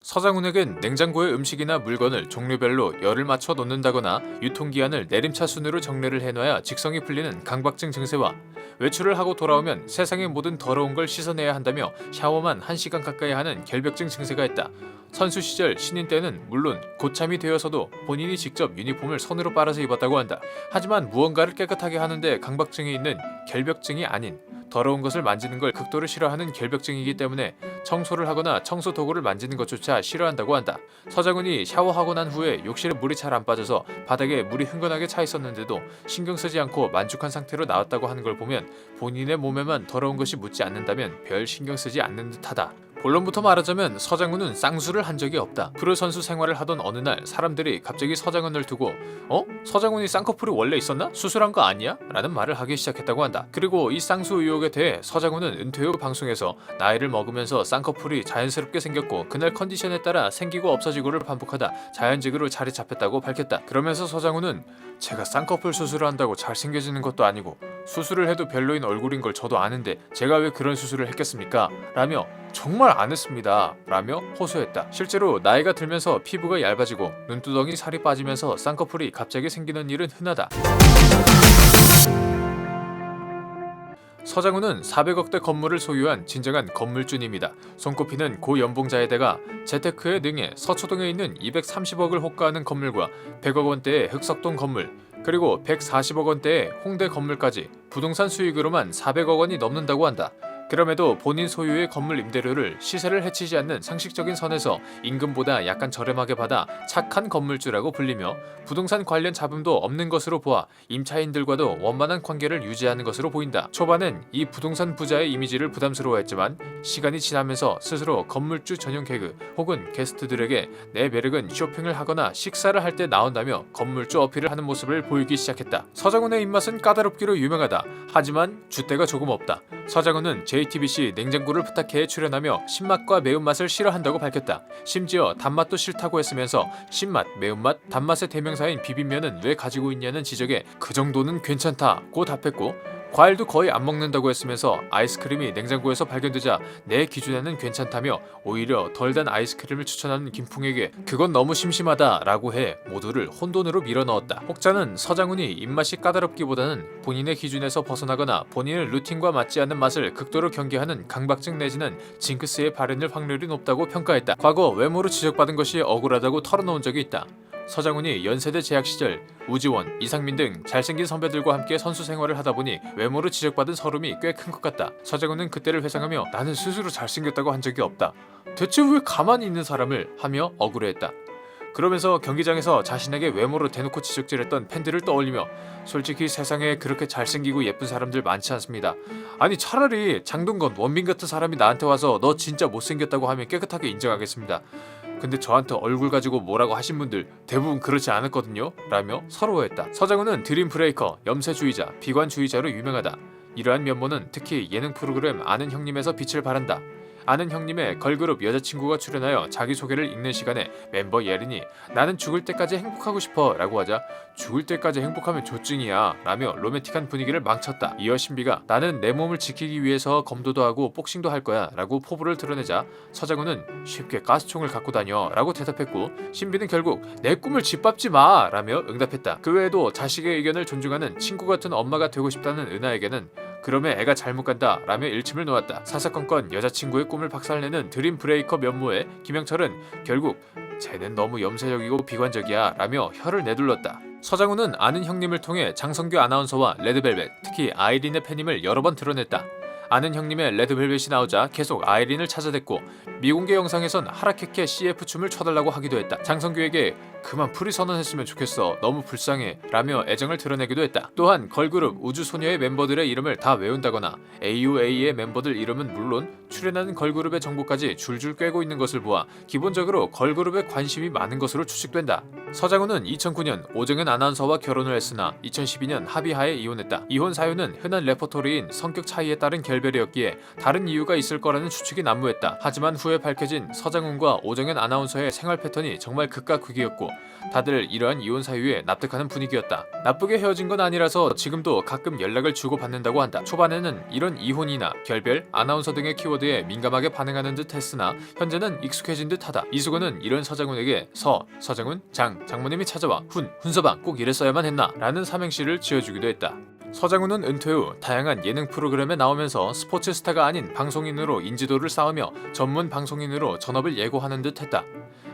서장훈에겐 냉장고에 음식이나 물건을 종류별로 열을 맞춰 놓는다거나 유통기한을 내림차 순으로 정리를 해놔야 직성이 풀리는 강박증 증세와 외출을 하고 돌아오면 세상의 모든 더러운 걸 씻어내야 한다며 샤워만 1시간 가까이 하는 결벽증 증세가 있다. 선수 시절 신인 때는 물론 고참이 되어서도 본인이 직접 유니폼을 손으로 빨아서 입었다고 한다. 하지만 무언가를 깨끗하게 하는데 강박증이 있는 결벽증이 아닌 더러운 것을 만지는 걸 극도로 싫어하는 결벽증이기 때문에 청소를 하거나 청소 도구를 만지는 것조차 싫어한다고 한다. 서장훈이 샤워하고 난 후에 욕실에 물이 잘 안 빠져서 바닥에 물이 흥건하게 차 있었는데도 신경 쓰지 않고 만족한 상태로 나왔다고 하는 걸 보면 본인의 몸에만 더러운 것이 묻지 않는다면 별 신경 쓰지 않는 듯하다. 본론부터 말하자면 서장훈은 쌍수를 한 적이 없다. 프로 선수 생활을 하던 어느 날 사람들이 갑자기 서장훈을 두고 서장훈이 쌍꺼풀이 원래 있었나? 수술한 거 아니야? 라는 말을 하기 시작했다고 한다. 그리고 이 쌍수 의혹에 대해 서장훈은 은퇴 후 방송에서 나이를 먹으면서 쌍꺼풀이 자연스럽게 생겼고 그날 컨디션에 따라 생기고 없어지고를 반복하다 자연직으로 자리 잡혔다고 밝혔다. 그러면서 서장훈은 제가 쌍꺼풀 수술을 한다고 잘생겨지는 것도 아니고 수술을 해도 별로인 얼굴인 걸 저도 아는데 제가 왜 그런 수술을 했겠습니까? 라며 정말 안 했습니다. 라며 호소했다. 실제로 나이가 들면서 피부가 얇아지고 눈두덩이 살이 빠지면서 쌍꺼풀이 갑자기 생기는 일은 흔하다. 서장훈은 400억대 건물을 소유한 진정한 건물주입니다. 손꼽히는 고연봉자에다가 재테크에 능해 서초동에 있는 230억을 호가하는 건물과 100억 원대의 흑석동 건물, 그리고 140억 원대의 홍대 건물까지 부동산 수익으로만 400억 원이 넘는다고 한다. 그럼에도 본인 소유의 건물 임대료를 시세를 해치지 않는 상식적인 선에서 임금보다 약간 저렴하게 받아 착한 건물주라고 불리며 부동산 관련 잡음도 없는 것으로 보아 임차인들과도 원만한 관계를 유지하는 것으로 보인다. 초반엔 이 부동산 부자의 이미지를 부담스러워했지만 시간이 지나면서 스스로 건물주 전용 개그 혹은 게스트들에게 내 매력은 쇼핑을 하거나 식사를 할 때 나온다며 건물주 어필을 하는 모습을 보이기 시작했다. 서장훈의 입맛은 까다롭기로 유명하다. 하지만 줏대가 조금 없다. 서장훈은 JTBC 냉장고를 부탁해에 출연하며 신맛과 매운맛을 싫어한다고 밝혔다. 심지어 단맛도 싫다고 했으면서 신맛, 매운맛, 단맛의 대명사인 비빔면은 왜 가지고 있냐는 지적에 그 정도는 괜찮다고 답했고 과일도 거의 안 먹는다고 했으면서 아이스크림이 냉장고에서 발견되자 내 기준에는 괜찮다며 오히려 덜 단 아이스크림을 추천하는 김풍에게 그건 너무 심심하다 라고 해 모두를 혼돈으로 밀어넣었다. 혹자는 서장훈이 입맛이 까다롭기보다는 본인의 기준에서 벗어나거나 본인의 루틴과 맞지 않는 맛을 극도로 경계하는 강박증 내지는 징크스에 발현될 확률이 높다고 평가했다. 과거 외모로 지적받은 것이 억울하다고 털어놓은 적이 있다. 서장훈이 연세대 재학 시절 우지원, 이상민 등 잘생긴 선배들과 함께 선수 생활을 하다 보니 외모로 지적받은 서름이 꽤 큰 것 같다. 서장훈은 그때를 회상하며 나는 스스로 잘생겼다고 한 적이 없다. 대체 왜 가만히 있는 사람을 하며 억울해했다. 그러면서 경기장에서 자신에게 외모로 대놓고 지적질했던 팬들을 떠올리며 솔직히 세상에 그렇게 잘생기고 예쁜 사람들 많지 않습니다. 아니 차라리 장동건, 원빈 같은 사람이 나한테 와서 너 진짜 못생겼다고 하면 깨끗하게 인정하겠습니다. 근데 저한테 얼굴 가지고 뭐라고 하신 분들 대부분 그렇지 않았거든요? 라며 서러워했다. 서장훈은 드림 브레이커, 염세주의자, 비관주의자로 유명하다. 이러한 면모는 특히 예능 프로그램 아는 형님에서 빛을 발한다. 아는 형님의 걸그룹 여자친구가 출연하여 자기소개를 읽는 시간에 멤버 예린이 나는 죽을 때까지 행복하고 싶어 라고 하자 죽을 때까지 행복하면 조증이야 라며 로맨틱한 분위기를 망쳤다. 이어 신비가 나는 내 몸을 지키기 위해서 검도도 하고 복싱도 할 거야 라고 포부를 드러내자 서장훈은 쉽게 가스총을 갖고 다녀 라고 대답했고 신비는 결국 내 꿈을 짓밟지 마 라며 응답했다. 그 외에도 자식의 의견을 존중하는 친구 같은 엄마가 되고 싶다는 은하에게는 그러면 애가 잘못 간다 라며 일침을 놓았다. 사사건건 여자친구의 꿈을 박살내는 드림 브레이커 면모에 김영철은 결국 쟤는 너무 염세적이고 비관적이야 라며 혀를 내둘렀다. 서장훈은 아는 형님을 통해 장성규 아나운서와 레드벨벳, 특히 아이린의 팬임을 여러 번 드러냈다. 아는 형님의 레드벨벳이 나오자 계속 아이린을 찾아댔고 미공개 영상에선 하라케케 CF 춤을 춰달라고 하기도 했다. 장성규에게 그만 프리 선언했으면 좋겠어 너무 불쌍해 라며 애정을 드러내기도 했다. 또한 걸그룹 우주소녀의 멤버들의 이름을 다 외운다거나 AUA의 멤버들 이름은 물론 출연하는 걸그룹의 정보까지 줄줄 꿰고 있는 것을 보아 기본적으로 걸그룹에 관심이 많은 것으로 추측된다. 서장훈은 2009년 오정현 아나운서와 결혼을 했으나 2012년 합의하에 이혼했다. 이혼 사유는 흔한 레퍼토리인 성격 차이에 따른 결별이었기에 다른 이유가 있을 거라는 추측이 난무했다. 하지만 후에 밝혀진 서장훈과 오정현 아나운서의 생활 패턴이 정말 극과 극이었고 다들 이러한 이혼 사유에 납득하는 분위기였다. 나쁘게 헤어진 건 아니라서 지금도 가끔 연락을 주고받는다고 한다. 초반에는 이런 이혼이나 결별, 아나운서 등의 키워드에 민감하게 반응하는 듯 했으나 현재는 익숙해진 듯하다. 이수근은 이런 서장훈에게 서장훈, 장모님이 찾아와 훈서방 꼭 이랬어야만 했나 라는 삼행시를 지어주기도 했다. 서장훈은 은퇴 후 다양한 예능 프로그램에 나오면서 스포츠 스타가 아닌 방송인으로 인지도를 쌓으며 전문 방송인으로 전업을 예고하는 듯 했다.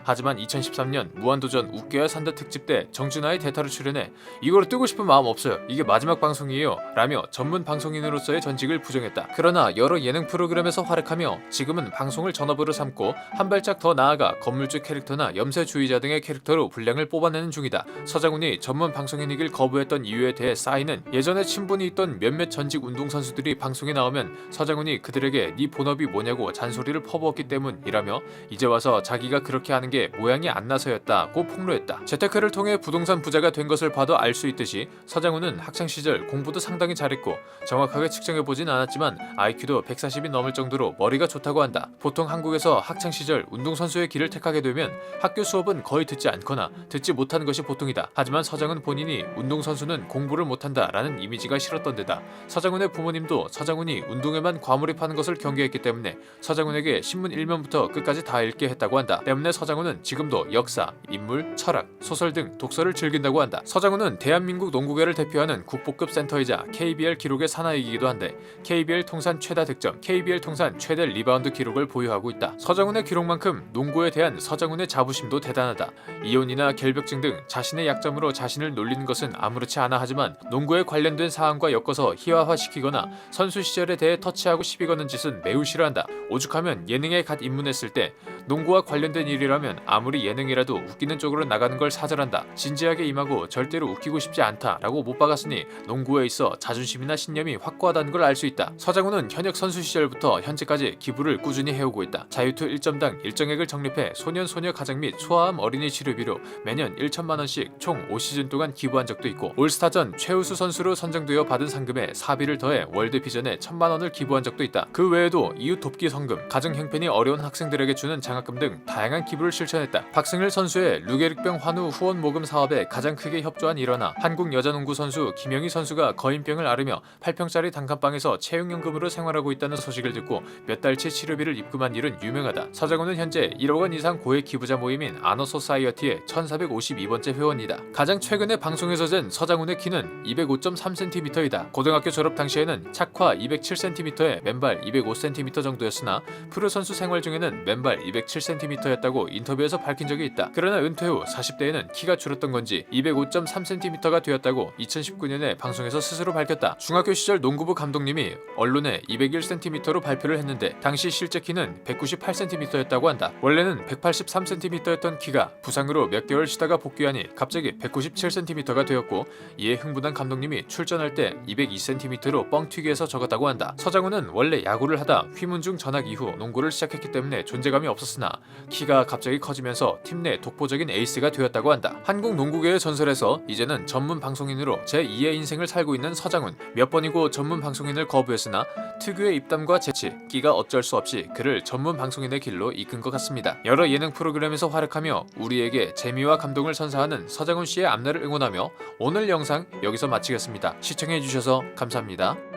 하지만 2013년 무한도전 웃겨야 산다 특집 때 정준하의 대타로 출연해 이거로 뜨고 싶은 마음 없어요. 이게 마지막 방송이에요. 라며 전문 방송인으로서의 전직을 부정했다. 그러나 여러 예능 프로그램에서 활약하며 지금은 방송을 전업으로 삼고 한 발짝 더 나아가 건물주 캐릭터나 염세주의자 등의 캐릭터로 분량을 뽑아내는 중이다. 서장훈이 전문 방송인이길 거부했던 이유에 대해 싸이는 예전에 친분이 있던 몇몇 전직 운동선수들이 방송에 나오면 서장훈이 그들에게 네 본업이 뭐냐고 잔소리를 퍼부었기 때문이라며 이제 와서 자기가 그렇게 하는 게 모양이 안 나서였다고 폭로했다. 재테크를 통해 부동산 부자가 된 것을 봐도 알 수 있듯이 서장훈은 학창시절 공부도 상당히 잘했고 정확하게 측정해보진 않았지만 IQ도 140이 넘을 정도로 머리가 좋다고 한다. 보통 한국에서 학창시절 운동선수의 길을 택하게 되면 학교 수업은 거의 듣지 않거나 듣지 못하는 것이 보통이다. 하지만 서장훈 본인이 운동선수는 공부를 못한다 라는 이미지가 싫었던 데다 서장훈의 부모님도 서장훈이 운동에만 과몰입하는 것을 경계했기 때문에 서장훈에게 신문 1면부터 끝까지 다 읽게 했다고 한다. 때문에 서장훈은 지금도 역사, 인물, 철학, 소설 등 독서를 즐긴다고 한다. 서장훈은 대한민국 농구계를 대표하는 국보급 센터이자 KBL 기록의 사나이이기도 한데 KBL 통산 최다 득점, KBL 통산 최대 리바운드 기록을 보유하고 있다. 서장훈의 기록만큼 농구에 대한 서장훈의 자부심도 대단하다. 이혼이나 결벽증 등 자신의 약점으로 자신을 놀리는 것은 아무렇지 않아 하지만 농구에 관련된 사안과 엮어서 희화화시키거나 선수 시절에 대해 터치하고 시비 거는 짓은 매우 싫어한다. 오죽하면 예능에 갓 입문했을 때 농구와 관련된 일이라면 아무리 예능이라도 웃기는 쪽으로 나가는 걸 사절한다. 진지하게 임하고 절대로 웃기고 싶지 않다 라고 못 박았으니 농구에 있어 자존심이나 신념이 확고하다는 걸 알 수 있다. 서장훈은 현역 선수 시절부터 현재까지 기부를 꾸준히 해오고 있다. 자유투 1점당 일정액을 적립해 소년 소녀 가정 및 소아암 어린이 치료비로 매년 1천만원씩 총 5시즌 동안 기부한 적도 있고 올스타전 최우수 선수로 선정되어 받은 상금에 사비를 더해 월드비전에 1,000만원을 기부한 적도 있다. 그 외에도 이웃 돕기 성금, 가정 형편이 어려운 학생들에게 주는 장학금 등 다양한 기부를 실천했다. 박승일 선수의 루게릭병 환우 후원 모금 사업에 가장 크게 협조한 일화나 한국 여자농구 선수 김영희 선수가 거인병을 앓으며 8평짜리 단칸방에서 채용연금으로 생활하고 있다는 소식을 듣고 몇 달치 치료비를 입금한 일은 유명하다. 서장훈은 현재 1억 원 이상 고액 기부자 모임인 아너소사이어티의 1452번째 회원이다. 가장 최근에 방송에서 잰 서장훈의 키는 205.3cm이다. 고등학교 졸업 당시에는 착화 207cm에 맨발 205cm 정도였으나 프로 선수 생활 중에는 맨발 207cm였다고 인터뷰에서 밝힌 적이 있다. 그러나 은퇴 후 40대에는 키가 줄었던 건지 205.3cm가 되었다고 2019년에 방송에서 스스로 밝혔다. 중학교 시절 농구부 감독님이 언론에 201cm로 발표를 했는데 당시 실제 키는 198cm였다고 한다. 원래는 183cm였던 키가 부상으로 몇 개월 쉬다가 복귀하니 갑자기 197cm가 되었고 이에 흥분한 감독님이 출전할 때 202cm로 뻥튀기해서 적었다고 한다. 서장훈은 원래 야구를 하다 휘문중 전학 이후 농구를 시작했기 때문에 존재감이 없었으나 키가 갑자기 커지면서 팀 내 독보적인 에이스가 되었다고 한다. 한국 농구계의 전설에서 이제는 전문 방송인으로 제2의 인생을 살고 있는 서장훈. 몇 번이고 전문 방송인을 거부했으나 특유의 입담과 재치, 끼가 어쩔 수 없이 그를 전문 방송인의 길로 이끈 것 같습니다. 여러 예능 프로그램에서 활약하며 우리에게 재미와 감동을 선사하는 서장훈 씨의 앞날을 응원하며 오늘 영상 여기서 마치겠습니다. 시청해주셔서 감사합니다.